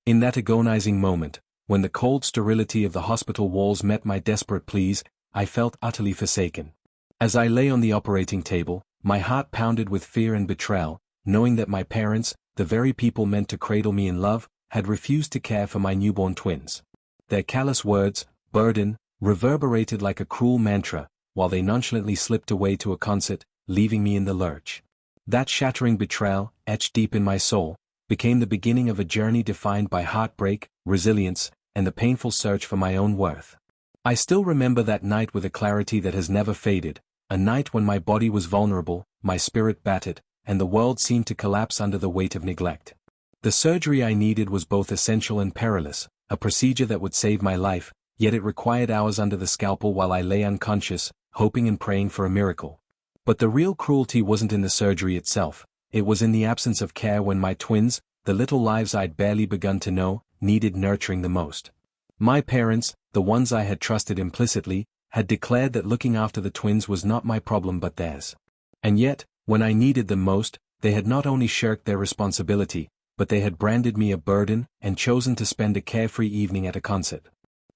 In that agonizing moment, when the cold sterility of the hospital walls met my desperate pleas, I felt utterly forsaken. As I lay on the operating table, my heart pounded with fear and betrayal, knowing that my parents, the very people meant to cradle me in love, had refused to care for my newborn twins. Their callous words, burden, reverberated like a cruel mantra, while they nonchalantly slipped away to a concert, leaving me in the lurch. That shattering betrayal, etched deep in my soul, became the beginning of a journey defined by heartbreak, resilience, and the painful search for my own worth. I still remember that night with a clarity that has never faded, a night when my body was vulnerable, my spirit battered, and the world seemed to collapse under the weight of neglect. The surgery I needed was both essential and perilous, a procedure that would save my life, yet it required hours under the scalpel while I lay unconscious, hoping and praying for a miracle. But the real cruelty wasn't in the surgery itself, it was in the absence of care when my twins, the little lives I'd barely begun to know, needed nurturing the most. My parents, the ones I had trusted implicitly, had declared that looking after the twins was not my problem but theirs. And yet, when I needed them most, they had not only shirked their responsibility, but they had branded me a burden and chosen to spend a carefree evening at a concert.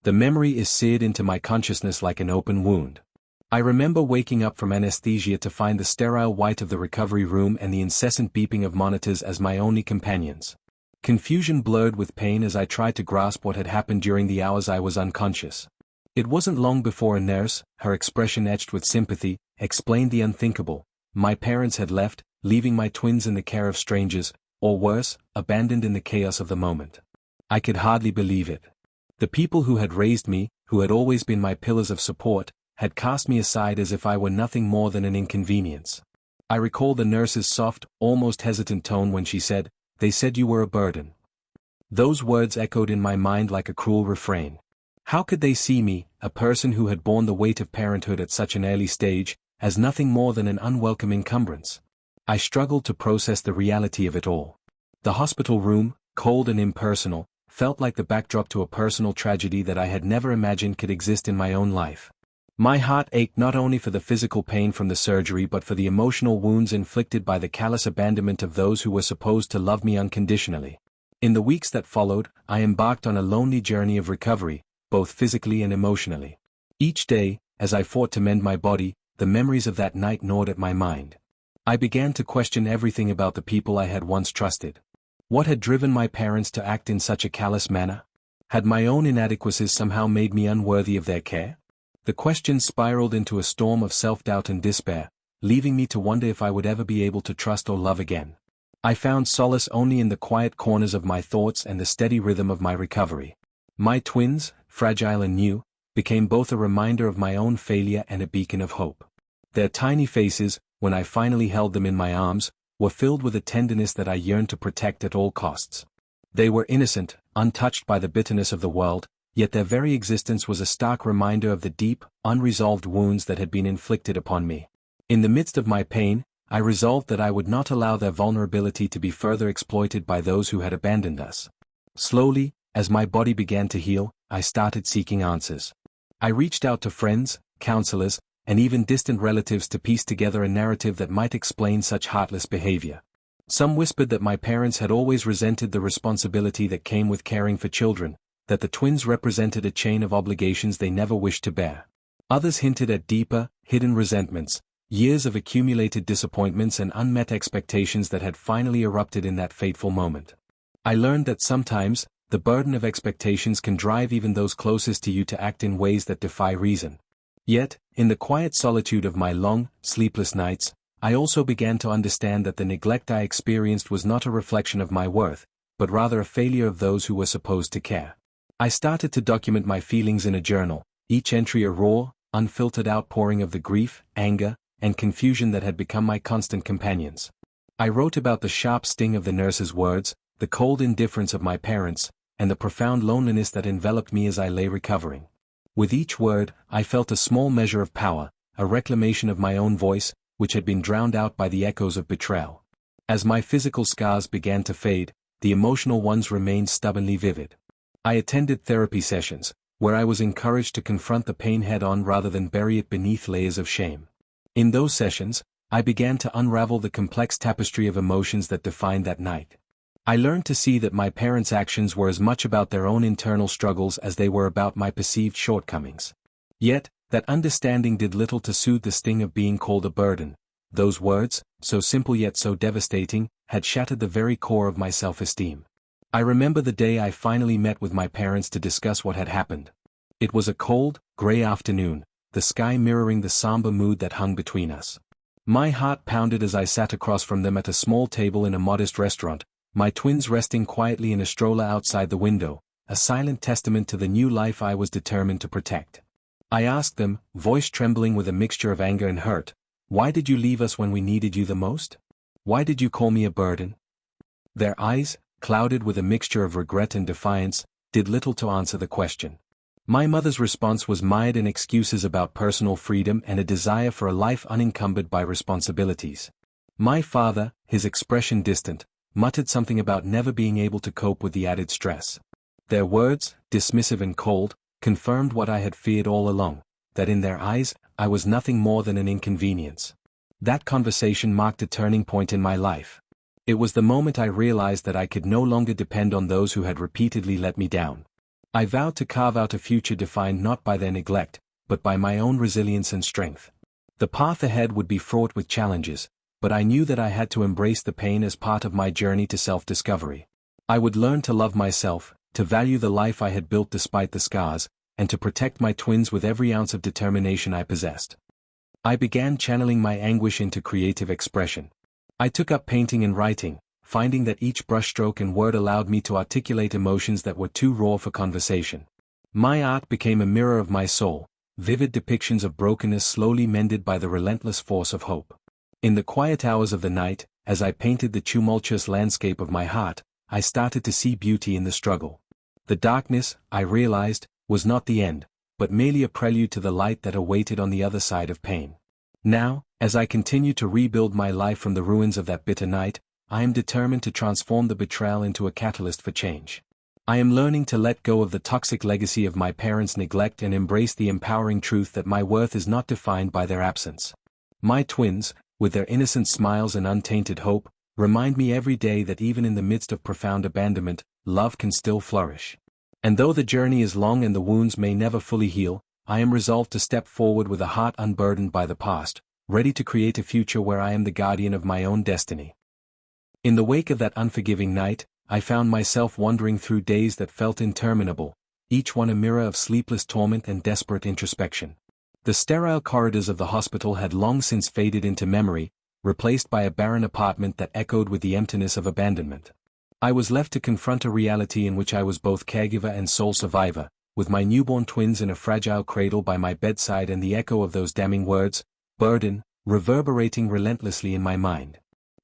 The memory is seared into my consciousness like an open wound. I remember waking up from anesthesia to find the sterile white of the recovery room and the incessant beeping of monitors as my only companions. Confusion blurred with pain as I tried to grasp what had happened during the hours I was unconscious. It wasn't long before a nurse, her expression etched with sympathy, explained the unthinkable. My parents had left, leaving my twins in the care of strangers, or worse, abandoned in the chaos of the moment. I could hardly believe it. The people who had raised me, who had always been my pillars of support, had cast me aside as if I were nothing more than an inconvenience. I recall the nurse's soft, almost hesitant tone when she said, "They said you were a burden." Those words echoed in my mind like a cruel refrain. How could they see me, a person who had borne the weight of parenthood at such an early stage, as nothing more than an unwelcome encumbrance? I struggled to process the reality of it all. The hospital room, cold and impersonal, felt like the backdrop to a personal tragedy that I had never imagined could exist in my own life. My heart ached not only for the physical pain from the surgery but for the emotional wounds inflicted by the callous abandonment of those who were supposed to love me unconditionally. In the weeks that followed, I embarked on a lonely journey of recovery, both physically and emotionally. Each day, as I fought to mend my body, the memories of that night gnawed at my mind. I began to question everything about the people I had once trusted. What had driven my parents to act in such a callous manner? Had my own inadequacies somehow made me unworthy of their care? The questions spiraled into a storm of self-doubt and despair, leaving me to wonder if I would ever be able to trust or love again. I found solace only in the quiet corners of my thoughts and the steady rhythm of my recovery. My twins, fragile and new, became both a reminder of my own failure and a beacon of hope. Their tiny faces, when I finally held them in my arms, were filled with a tenderness that I yearned to protect at all costs. They were innocent, untouched by the bitterness of the world, yet their very existence was a stark reminder of the deep, unresolved wounds that had been inflicted upon me. In the midst of my pain, I resolved that I would not allow their vulnerability to be further exploited by those who had abandoned us. Slowly, as my body began to heal, I started seeking answers. I reached out to friends, counselors, and even distant relatives to piece together a narrative that might explain such heartless behavior. Some whispered that my parents had always resented the responsibility that came with caring for children, that the twins represented a chain of obligations they never wished to bear. Others hinted at deeper, hidden resentments, years of accumulated disappointments and unmet expectations that had finally erupted in that fateful moment. I learned that sometimes, the burden of expectations can drive even those closest to you to act in ways that defy reason. Yet, in the quiet solitude of my long, sleepless nights, I also began to understand that the neglect I experienced was not a reflection of my worth, but rather a failure of those who were supposed to care. I started to document my feelings in a journal, each entry a raw, unfiltered outpouring of the grief, anger, and confusion that had become my constant companions. I wrote about the sharp sting of the nurse's words, the cold indifference of my parents, and the profound loneliness that enveloped me as I lay recovering. With each word, I felt a small measure of power, a reclamation of my own voice, which had been drowned out by the echoes of betrayal. As my physical scars began to fade, the emotional ones remained stubbornly vivid. I attended therapy sessions, where I was encouraged to confront the pain head-on rather than bury it beneath layers of shame. In those sessions, I began to unravel the complex tapestry of emotions that defined that night. I learned to see that my parents' actions were as much about their own internal struggles as they were about my perceived shortcomings. Yet, that understanding did little to soothe the sting of being called a burden. Those words, so simple yet so devastating, had shattered the very core of my self-esteem. I remember the day I finally met with my parents to discuss what had happened. It was a cold, gray afternoon, the sky mirroring the somber mood that hung between us. My heart pounded as I sat across from them at a small table in a modest restaurant, my twins resting quietly in a stroller outside the window, a silent testament to the new life I was determined to protect. I asked them, voice trembling with a mixture of anger and hurt, "Why did you leave us when we needed you the most? Why did you call me a burden?" Their eyes, clouded with a mixture of regret and defiance, did little to answer the question. My mother's response was mired in excuses about personal freedom and a desire for a life unencumbered by responsibilities. My father, his expression distant, muttered something about never being able to cope with the added stress. Their words, dismissive and cold, confirmed what I had feared all along, that in their eyes, I was nothing more than an inconvenience. That conversation marked a turning point in my life. It was the moment I realized that I could no longer depend on those who had repeatedly let me down. I vowed to carve out a future defined not by their neglect, but by my own resilience and strength. The path ahead would be fraught with challenges, but I knew that I had to embrace the pain as part of my journey to self-discovery. I would learn to love myself, to value the life I had built despite the scars, and to protect my twins with every ounce of determination I possessed. I began channeling my anguish into creative expression. I took up painting and writing, finding that each brushstroke and word allowed me to articulate emotions that were too raw for conversation. My art became a mirror of my soul, vivid depictions of brokenness slowly mended by the relentless force of hope. In the quiet hours of the night, as I painted the tumultuous landscape of my heart, I started to see beauty in the struggle. The darkness, I realized, was not the end, but merely a prelude to the light that awaited on the other side of pain. Now, as I continue to rebuild my life from the ruins of that bitter night, I am determined to transform the betrayal into a catalyst for change. I am learning to let go of the toxic legacy of my parents' neglect and embrace the empowering truth that my worth is not defined by their absence. My twins, with their innocent smiles and untainted hope, remind me every day that even in the midst of profound abandonment, love can still flourish. And though the journey is long and the wounds may never fully heal, I am resolved to step forward with a heart unburdened by the past, ready to create a future where I am the guardian of my own destiny. In the wake of that unforgiving night, I found myself wandering through days that felt interminable, each one a mirror of sleepless torment and desperate introspection. The sterile corridors of the hospital had long since faded into memory, replaced by a barren apartment that echoed with the emptiness of abandonment. I was left to confront a reality in which I was both caregiver and sole survivor, with my newborn twins in a fragile cradle by my bedside and the echo of those damning words, burden, reverberating relentlessly in my mind.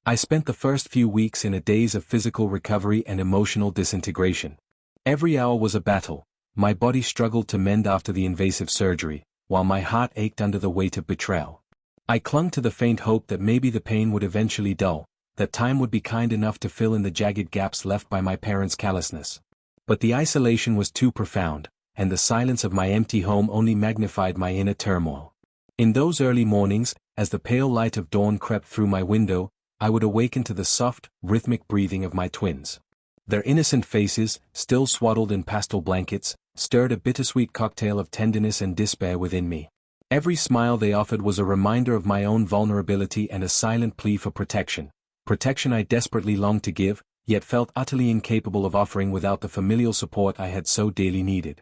I spent the first few weeks in a daze of physical recovery and emotional disintegration. Every hour was a battle, my body struggled to mend after the invasive surgery, while my heart ached under the weight of betrayal. I clung to the faint hope that maybe the pain would eventually dull, that time would be kind enough to fill in the jagged gaps left by my parents' callousness. But the isolation was too profound, and the silence of my empty home only magnified my inner turmoil. In those early mornings, as the pale light of dawn crept through my window, I would awaken to the soft, rhythmic breathing of my twins. Their innocent faces, still swaddled in pastel blankets, stirred a bittersweet cocktail of tenderness and despair within me. Every smile they offered was a reminder of my own vulnerability and a silent plea for protection. Protection I desperately longed to give, yet felt utterly incapable of offering without the familial support I had so dearly needed.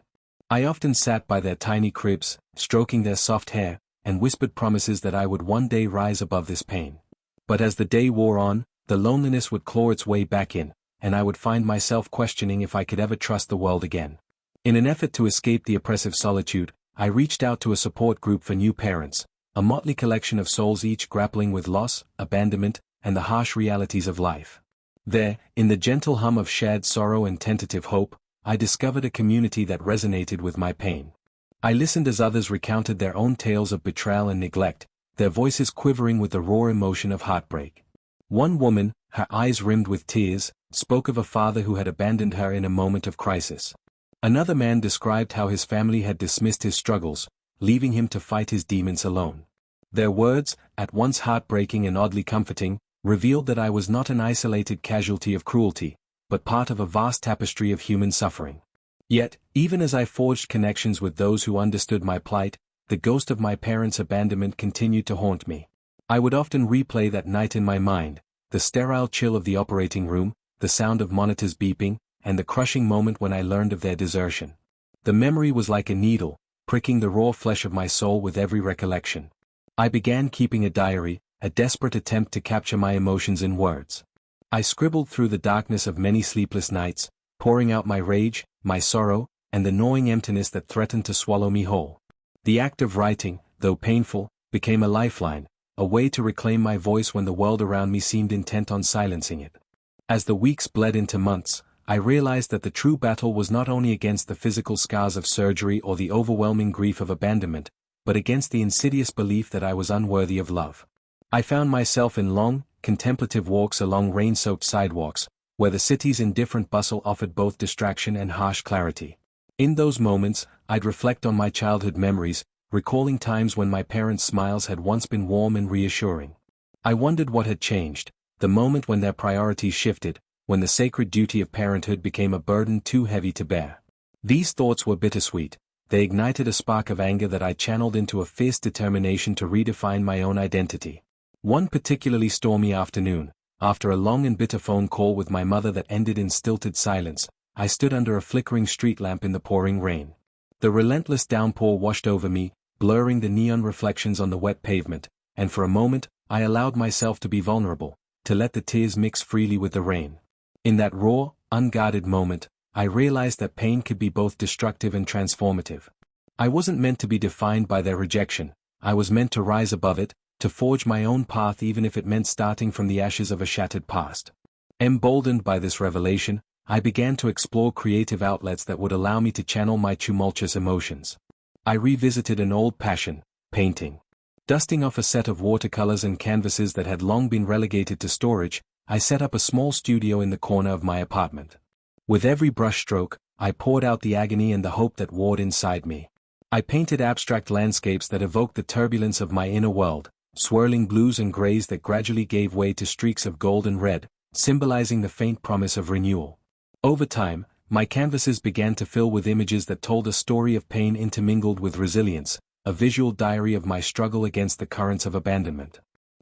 I often sat by their tiny cribs, stroking their soft hair, and whispered promises that I would one day rise above this pain. But as the day wore on, the loneliness would claw its way back in, and I would find myself questioning if I could ever trust the world again. In an effort to escape the oppressive solitude, I reached out to a support group for new parents, a motley collection of souls each grappling with loss, abandonment, and the harsh realities of life. There, in the gentle hum of shared sorrow and tentative hope, I discovered a community that resonated with my pain. I listened as others recounted their own tales of betrayal and neglect, their voices quivering with the raw emotion of heartbreak. One woman, her eyes rimmed with tears, spoke of a father who had abandoned her in a moment of crisis. Another man described how his family had dismissed his struggles, leaving him to fight his demons alone. Their words, at once heartbreaking and oddly comforting, revealed that I was not an isolated casualty of cruelty, but part of a vast tapestry of human suffering. Yet, even as I forged connections with those who understood my plight, the ghost of my parents' abandonment continued to haunt me. I would often replay that night in my mind, the sterile chill of the operating room, the sound of monitors beeping, and the crushing moment when I learned of their desertion. The memory was like a needle, pricking the raw flesh of my soul with every recollection. I began keeping a diary, a desperate attempt to capture my emotions in words. I scribbled through the darkness of many sleepless nights, pouring out my rage, my sorrow, and the gnawing emptiness that threatened to swallow me whole. The act of writing, though painful, became a lifeline, a way to reclaim my voice when the world around me seemed intent on silencing it. As the weeks bled into months, I realized that the true battle was not only against the physical scars of surgery or the overwhelming grief of abandonment, but against the insidious belief that I was unworthy of love. I found myself in long, contemplative walks along rain-soaked sidewalks, where the city's indifferent bustle offered both distraction and harsh clarity. In those moments, I'd reflect on my childhood memories, recalling times when my parents' smiles had once been warm and reassuring. I wondered what had changed, the moment when their priorities shifted, when the sacred duty of parenthood became a burden too heavy to bear. These thoughts were bittersweet. They ignited a spark of anger that I channeled into a fierce determination to redefine my own identity. One particularly stormy afternoon, after a long and bitter phone call with my mother that ended in stilted silence, I stood under a flickering street lamp in the pouring rain. The relentless downpour washed over me, blurring the neon reflections on the wet pavement, and for a moment, I allowed myself to be vulnerable, to let the tears mix freely with the rain. In that raw, unguarded moment, I realized that pain could be both destructive and transformative. I wasn't meant to be defined by their rejection, I was meant to rise above it, to forge my own path even if it meant starting from the ashes of a shattered past. Emboldened by this revelation, I began to explore creative outlets that would allow me to channel my tumultuous emotions. I revisited an old passion, painting. Dusting off a set of watercolors and canvases that had long been relegated to storage, I set up a small studio in the corner of my apartment. With every brushstroke, I poured out the agony and the hope that warred inside me. I painted abstract landscapes that evoked the turbulence of my inner world, swirling blues and grays that gradually gave way to streaks of gold and red, symbolizing the faint promise of renewal. Over time, my canvases began to fill with images that told a story of pain intermingled with resilience, a visual diary of my struggle against the currents of abandonment.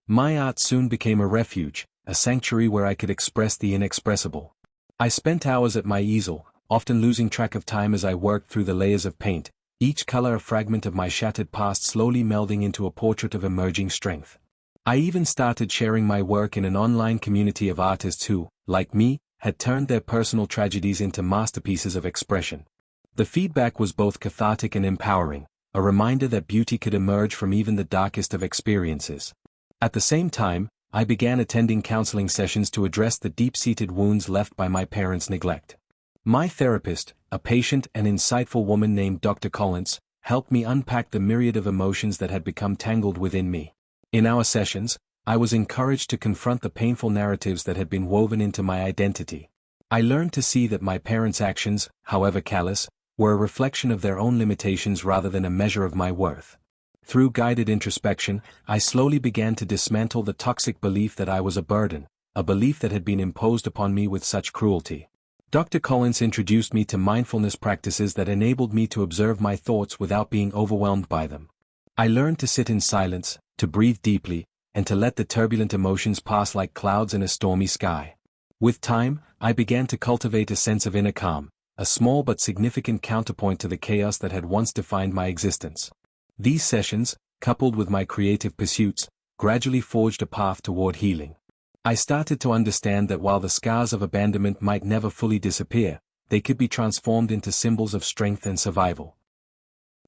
My art soon became a refuge, a sanctuary where I could express the inexpressible. I spent hours at my easel, often losing track of time as I worked through the layers of paint, each color a fragment of my shattered past slowly melding into a portrait of emerging strength. I even started sharing my work in an online community of artists who, like me, had turned their personal tragedies into masterpieces of expression. The feedback was both cathartic and empowering, a reminder that beauty could emerge from even the darkest of experiences. At the same time, I began attending counseling sessions to address the deep-seated wounds left by my parents' neglect. My therapist, a patient and insightful woman named Dr. Collins, helped me unpack the myriad of emotions that had become tangled within me. In our sessions, I was encouraged to confront the painful narratives that had been woven into my identity. I learned to see that my parents' actions, however callous, were a reflection of their own limitations rather than a measure of my worth. Through guided introspection, I slowly began to dismantle the toxic belief that I was a burden, a belief that had been imposed upon me with such cruelty. Dr. Collins introduced me to mindfulness practices that enabled me to observe my thoughts without being overwhelmed by them. I learned to sit in silence, to breathe deeply, and to let the turbulent emotions pass like clouds in a stormy sky. With time, I began to cultivate a sense of inner calm, a small but significant counterpoint to the chaos that had once defined my existence. These sessions, coupled with my creative pursuits, gradually forged a path toward healing. I started to understand that while the scars of abandonment might never fully disappear, they could be transformed into symbols of strength and survival.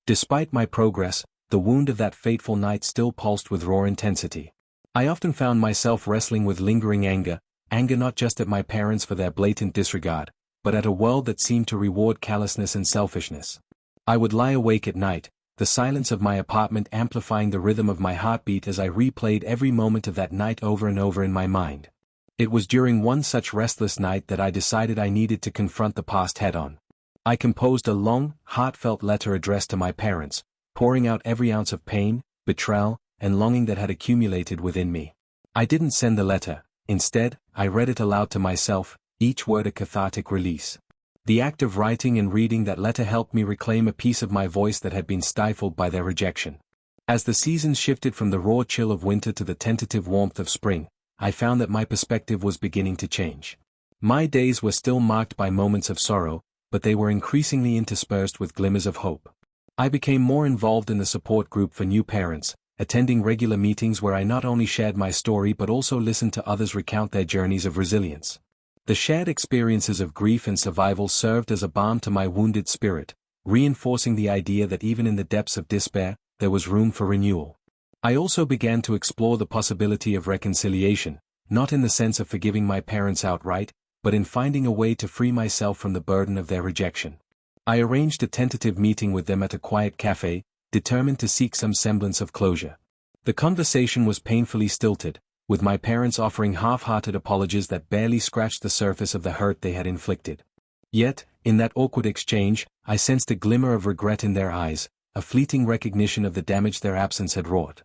Despite my progress, the wound of that fateful night still pulsed with raw intensity. I often found myself wrestling with lingering anger not just at my parents for their blatant disregard, but at a world that seemed to reward callousness and selfishness. I would lie awake at night, the silence of my apartment amplifying the rhythm of my heartbeat as I replayed every moment of that night over and over in my mind. It was during one such restless night that I decided I needed to confront the past head-on. I composed a long, heartfelt letter addressed to my parents, pouring out every ounce of pain, betrayal, and longing that had accumulated within me. I didn't send the letter. Instead, I read it aloud to myself, each word a cathartic release. The act of writing and reading that letter helped me reclaim a piece of my voice that had been stifled by their rejection. As the seasons shifted from the raw chill of winter to the tentative warmth of spring, I found that my perspective was beginning to change. My days were still marked by moments of sorrow, but they were increasingly interspersed with glimmers of hope. I became more involved in the support group for new parents, attending regular meetings where I not only shared my story but also listened to others recount their journeys of resilience. The shared experiences of grief and survival served as a balm to my wounded spirit, reinforcing the idea that even in the depths of despair, there was room for renewal. I also began to explore the possibility of reconciliation, not in the sense of forgiving my parents outright, but in finding a way to free myself from the burden of their rejection. I arranged a tentative meeting with them at a quiet cafe, determined to seek some semblance of closure. The conversation was painfully stilted, with my parents offering half-hearted apologies that barely scratched the surface of the hurt they had inflicted. Yet, in that awkward exchange, I sensed a glimmer of regret in their eyes, a fleeting recognition of the damage their absence had wrought.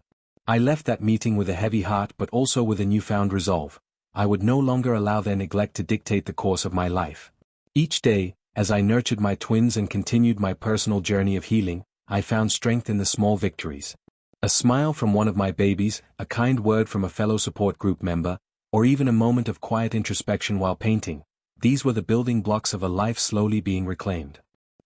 I left that meeting with a heavy heart but also with a newfound resolve. I would no longer allow their neglect to dictate the course of my life. Each day, as I nurtured my twins and continued my personal journey of healing, I found strength in the small victories. A smile from one of my babies, a kind word from a fellow support group member, or even a moment of quiet introspection while painting, these were the building blocks of a life slowly being reclaimed.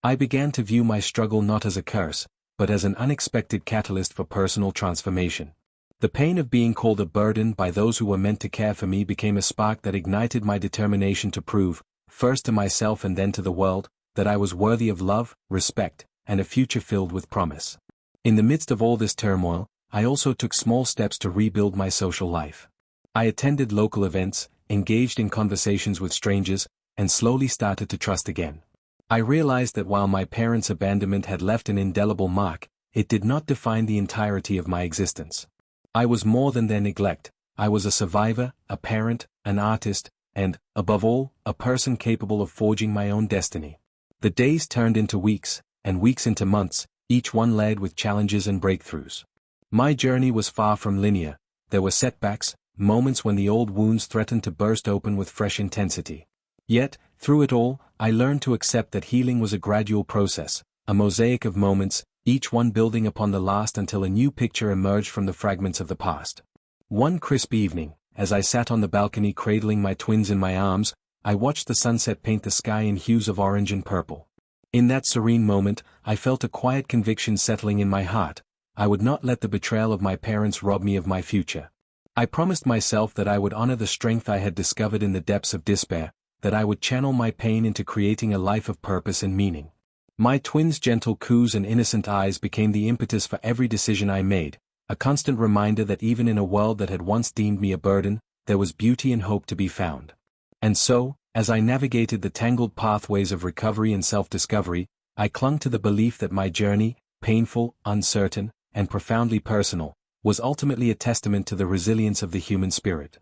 I began to view my struggle not as a curse, but as an unexpected catalyst for personal transformation. The pain of being called a burden by those who were meant to care for me became a spark that ignited my determination to prove, first to myself and then to the world, that I was worthy of love, respect, and a future filled with promise. In the midst of all this turmoil, I also took small steps to rebuild my social life. I attended local events, engaged in conversations with strangers, and slowly started to trust again. I realized that while my parents' abandonment had left an indelible mark, it did not define the entirety of my existence. I was more than their neglect. I was a survivor, a parent, an artist, and, above all, a person capable of forging my own destiny. The days turned into weeks, and weeks into months, each one layered with challenges and breakthroughs. My journey was far from linear. There were setbacks, moments when the old wounds threatened to burst open with fresh intensity. Yet, through it all, I learned to accept that healing was a gradual process, a mosaic of moments, each one building upon the last until a new picture emerged from the fragments of the past. One crisp evening, as I sat on the balcony cradling my twins in my arms, I watched the sunset paint the sky in hues of orange and purple. In that serene moment, I felt a quiet conviction settling in my heart. I would not let the betrayal of my parents rob me of my future. I promised myself that I would honor the strength I had discovered in the depths of despair, that I would channel my pain into creating a life of purpose and meaning. My twins' gentle coos and innocent eyes became the impetus for every decision I made, a constant reminder that even in a world that had once deemed me a burden, there was beauty and hope to be found. And so, as I navigated the tangled pathways of recovery and self-discovery, I clung to the belief that my journey, painful, uncertain, and profoundly personal, was ultimately a testament to the resilience of the human spirit.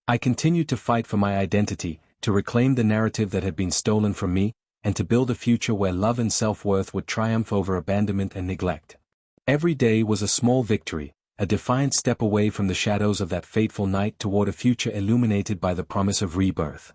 I continued to fight for my identity, to reclaim the narrative that had been stolen from me, and to build a future where love and self-worth would triumph over abandonment and neglect. Every day was a small victory, a defiant step away from the shadows of that fateful night toward a future illuminated by the promise of rebirth.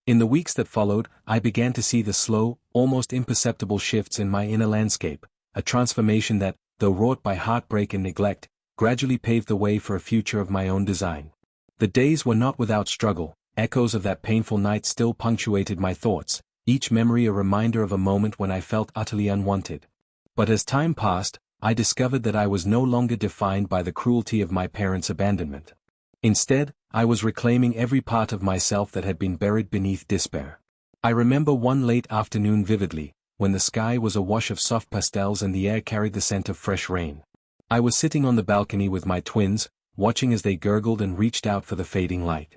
In the weeks that followed, I began to see the slow, almost imperceptible shifts in my inner landscape, a transformation that, though wrought by heartbreak and neglect, gradually paved the way for a future of my own design. The days were not without struggle. Echoes of that painful night still punctuated my thoughts, each memory a reminder of a moment when I felt utterly unwanted. But as time passed, I discovered that I was no longer defined by the cruelty of my parents' abandonment. Instead, I was reclaiming every part of myself that had been buried beneath despair. I remember one late afternoon vividly, when the sky was awash of soft pastels and the air carried the scent of fresh rain. I was sitting on the balcony with my twins, watching as they gurgled and reached out for the fading light.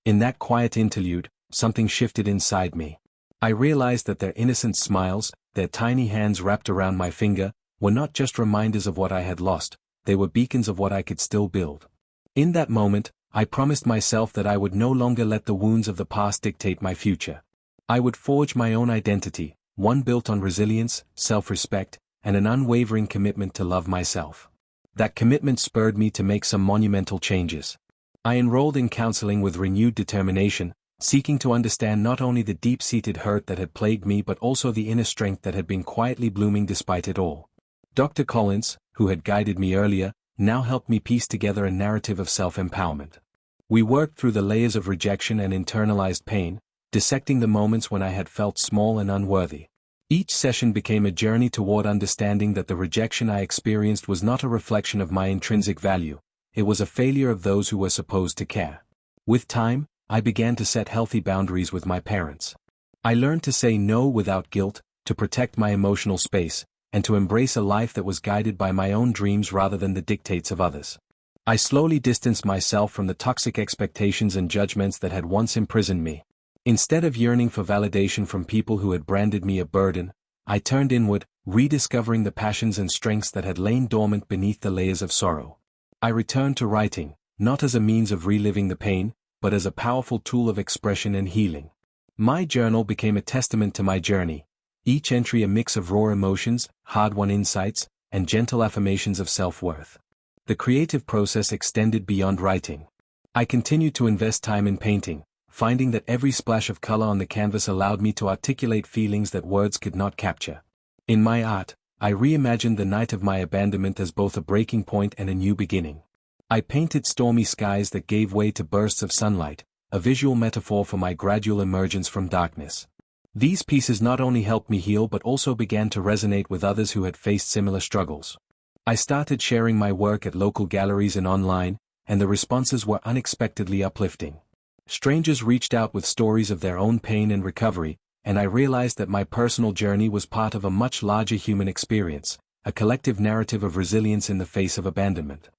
In that quiet interlude, something shifted inside me. I realized that their innocent smiles, their tiny hands wrapped around my finger, were not just reminders of what I had lost, they were beacons of what I could still build. In that moment, I promised myself that I would no longer let the wounds of the past dictate my future. I would forge my own identity, one built on resilience, self-respect, and an unwavering commitment to love myself. That commitment spurred me to make some monumental changes. I enrolled in counseling with renewed determination, seeking to understand not only the deep-seated hurt that had plagued me but also the inner strength that had been quietly blooming despite it all. Dr. Collins, who had guided me earlier, now helped me piece together a narrative of self-empowerment. We worked through the layers of rejection and internalized pain, dissecting the moments when I had felt small and unworthy. Each session became a journey toward understanding that the rejection I experienced was not a reflection of my intrinsic value, it was a failure of those who were supposed to care. With time, I began to set healthy boundaries with my parents. I learned to say no without guilt, to protect my emotional space, and to embrace a life that was guided by my own dreams rather than the dictates of others. I slowly distanced myself from the toxic expectations and judgments that had once imprisoned me. Instead of yearning for validation from people who had branded me a burden, I turned inward, rediscovering the passions and strengths that had lain dormant beneath the layers of sorrow. I returned to writing, not as a means of reliving the pain, but as a powerful tool of expression and healing. My journal became a testament to my journey, each entry a mix of raw emotions, hard-won insights, and gentle affirmations of self-worth. The creative process extended beyond writing. I continued to invest time in painting, finding that every splash of color on the canvas allowed me to articulate feelings that words could not capture. In my art, I reimagined the night of my abandonment as both a breaking point and a new beginning. I painted stormy skies that gave way to bursts of sunlight, a visual metaphor for my gradual emergence from darkness. These pieces not only helped me heal but also began to resonate with others who had faced similar struggles. I started sharing my work at local galleries and online, and the responses were unexpectedly uplifting. Strangers reached out with stories of their own pain and recovery, and I realized that my personal journey was part of a much larger human experience, a collective narrative of resilience in the face of abandonment.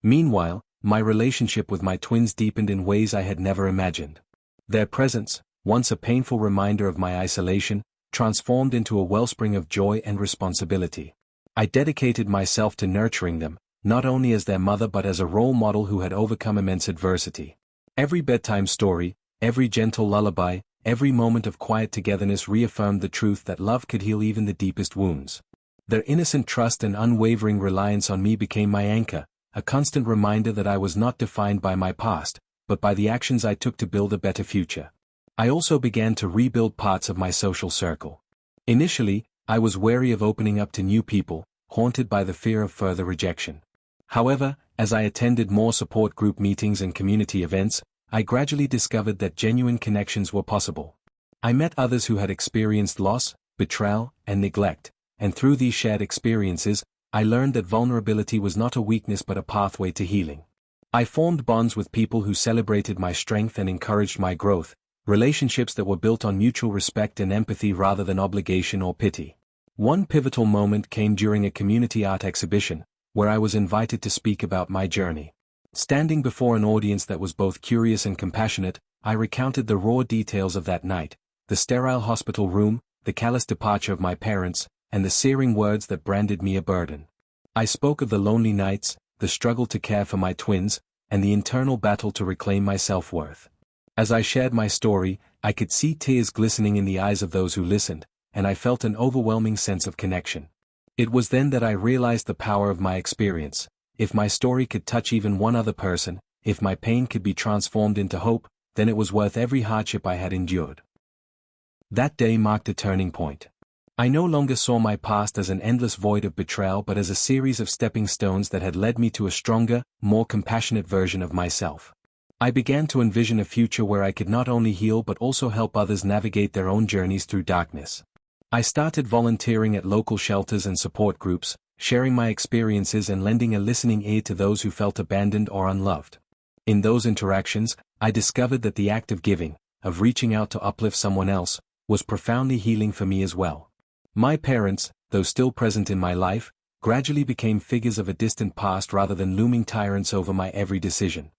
Meanwhile, my relationship with my twins deepened in ways I had never imagined. Their presence, once a painful reminder of my isolation, transformed into a wellspring of joy and responsibility. I dedicated myself to nurturing them, not only as their mother but as a role model who had overcome immense adversity. Every bedtime story, every gentle lullaby, every moment of quiet togetherness reaffirmed the truth that love could heal even the deepest wounds. Their innocent trust and unwavering reliance on me became my anchor, a constant reminder that I was not defined by my past, but by the actions I took to build a better future. I also began to rebuild parts of my social circle. Initially, I was wary of opening up to new people, haunted by the fear of further rejection. However, as I attended more support group meetings and community events, I gradually discovered that genuine connections were possible. I met others who had experienced loss, betrayal, and neglect, and through these shared experiences, I learned that vulnerability was not a weakness but a pathway to healing. I formed bonds with people who celebrated my strength and encouraged my growth, relationships that were built on mutual respect and empathy rather than obligation or pity. One pivotal moment came during a community art exhibition, where I was invited to speak about my journey. Standing before an audience that was both curious and compassionate, I recounted the raw details of that night, the sterile hospital room, the callous departure of my parents, and the searing words that branded me a burden. I spoke of the lonely nights, the struggle to care for my twins, and the internal battle to reclaim my self-worth. As I shared my story, I could see tears glistening in the eyes of those who listened, and I felt an overwhelming sense of connection. It was then that I realized the power of my experience. If my story could touch even one other person, if my pain could be transformed into hope, then it was worth every hardship I had endured. That day marked a turning point. I no longer saw my past as an endless void of betrayal but as a series of stepping stones that had led me to a stronger, more compassionate version of myself. I began to envision a future where I could not only heal but also help others navigate their own journeys through darkness. I started volunteering at local shelters and support groups, sharing my experiences and lending a listening ear to those who felt abandoned or unloved. In those interactions, I discovered that the act of giving, of reaching out to uplift someone else, was profoundly healing for me as well. My parents, though still present in my life, gradually became figures of a distant past rather than looming tyrants over my every decision.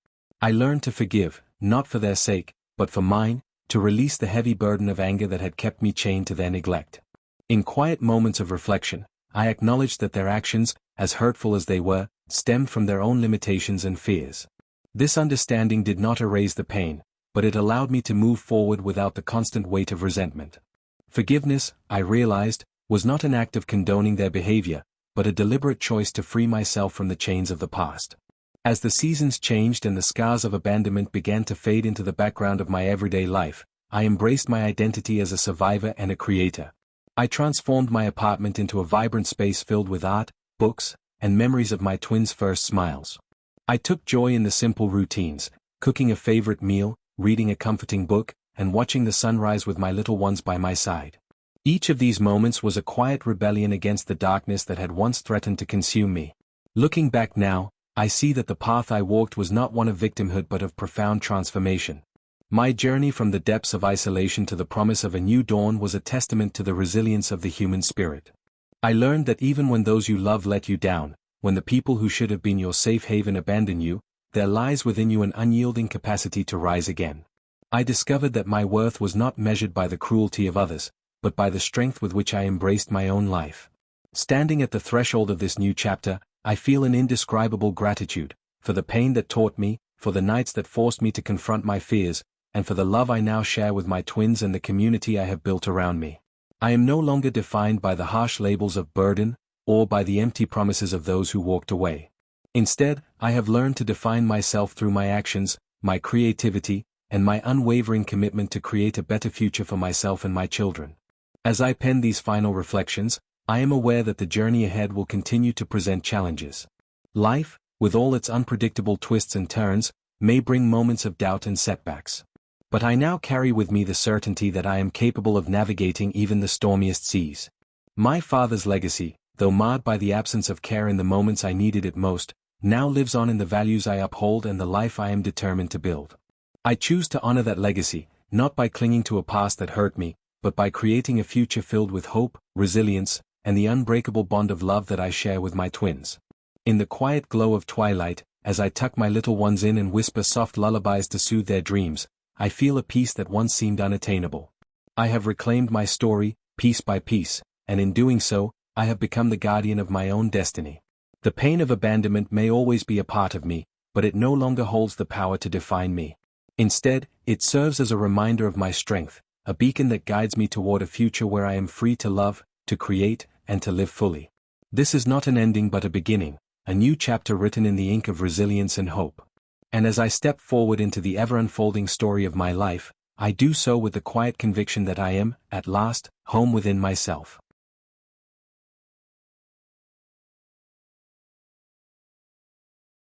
I learned to forgive, not for their sake, but for mine, to release the heavy burden of anger that had kept me chained to their neglect. In quiet moments of reflection, I acknowledged that their actions, as hurtful as they were, stemmed from their own limitations and fears. This understanding did not erase the pain, but it allowed me to move forward without the constant weight of resentment. Forgiveness, I realized, was not an act of condoning their behavior, but a deliberate choice to free myself from the chains of the past. As the seasons changed and the scars of abandonment began to fade into the background of my everyday life, I embraced my identity as a survivor and a creator. I transformed my apartment into a vibrant space filled with art, books, and memories of my twins' first smiles. I took joy in the simple routines, cooking a favorite meal, reading a comforting book, and watching the sunrise with my little ones by my side. Each of these moments was a quiet rebellion against the darkness that had once threatened to consume me. Looking back now, I see that the path I walked was not one of victimhood but of profound transformation. My journey from the depths of isolation to the promise of a new dawn was a testament to the resilience of the human spirit. I learned that even when those you love let you down, when the people who should have been your safe haven abandon you, there lies within you an unyielding capacity to rise again. I discovered that my worth was not measured by the cruelty of others, but by the strength with which I embraced my own life. Standing at the threshold of this new chapter, I feel an indescribable gratitude, for the pain that taught me, for the nights that forced me to confront my fears, and for the love I now share with my twins and the community I have built around me. I am no longer defined by the harsh labels of burden, or by the empty promises of those who walked away. Instead, I have learned to define myself through my actions, my creativity, and my unwavering commitment to create a better future for myself and my children. As I pen these final reflections, I am aware that the journey ahead will continue to present challenges. Life, with all its unpredictable twists and turns, may bring moments of doubt and setbacks. But I now carry with me the certainty that I am capable of navigating even the stormiest seas. My father's legacy, though marred by the absence of care in the moments I needed it most, now lives on in the values I uphold and the life I am determined to build. I choose to honor that legacy, not by clinging to a past that hurt me, but by creating a future filled with hope, resilience, and the unbreakable bond of love that I share with my twins. In the quiet glow of twilight, as I tuck my little ones in and whisper soft lullabies to soothe their dreams, I feel a peace that once seemed unattainable. I have reclaimed my story, piece by piece, and in doing so, I have become the guardian of my own destiny. The pain of abandonment may always be a part of me, but it no longer holds the power to define me. Instead, it serves as a reminder of my strength, a beacon that guides me toward a future where I am free to love, to create, and to live fully. This is not an ending but a beginning, a new chapter written in the ink of resilience and hope. And as I step forward into the ever-unfolding story of my life, I do so with the quiet conviction that I am, at last, home within myself.